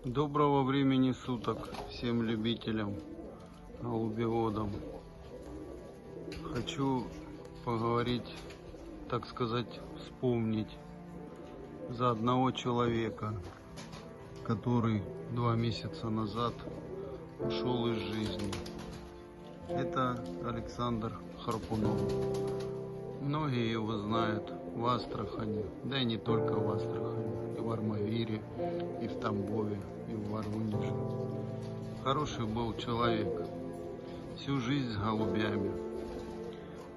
Доброго времени суток всем любителям голубеводам. Хочу поговорить, так сказать, вспомнить за одного человека, который 2 месяца назад ушел из жизни. Это Александр Харпунов. Многие его знают в Астрахани, да и не только в Астрахани, и в Армавире, и в Тамбове, и в Воронеже. Хороший был человек, всю жизнь с голубями.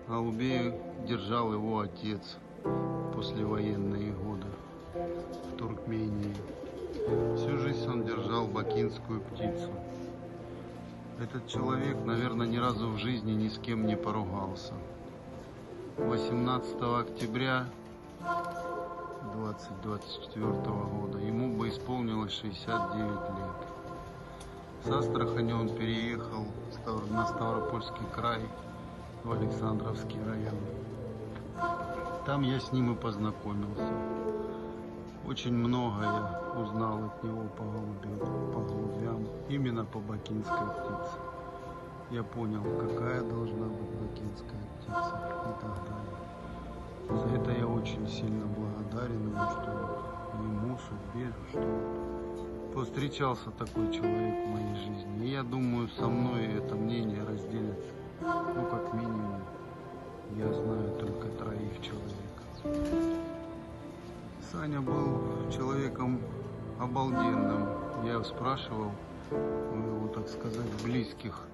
Голубей держал его отец в послевоенные годы в Туркмении. Всю жизнь он держал бакинскую птицу. Этот человек, наверное, ни разу в жизни ни с кем не поругался. 18 октября 2024 года ему бы исполнилось 69 лет. С Астрахани он переехал на Ставропольский край, в Александровский район. Там я с ним и познакомился. Очень много я узнал от него по голубям, именно по бакинской птице. Я понял, какая должна быть бакинская птица и так далее. За это я очень сильно благодарен ему, что ему, судьбе, что повстречался такой человек в моей жизни. И я думаю, со мной это мнение разделят, ну, как минимум, я знаю только 3 человек. Саня был человеком обалденным. Я его спрашивал, у его, так сказать, близких,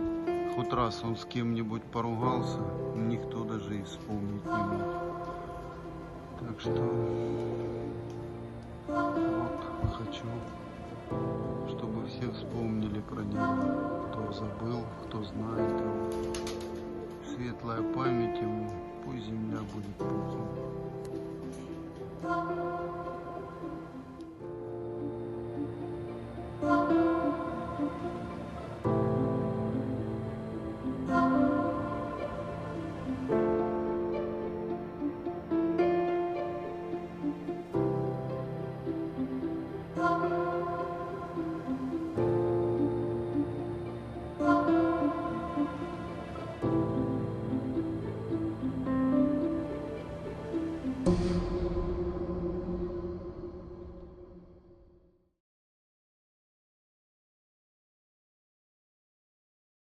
хоть раз он с кем-нибудь поругался, никто даже и вспомнить не мог. Так что вот хочу, чтобы все вспомнили про него, кто забыл, кто знает его. Светлая память ему, пусть земля будет пухом.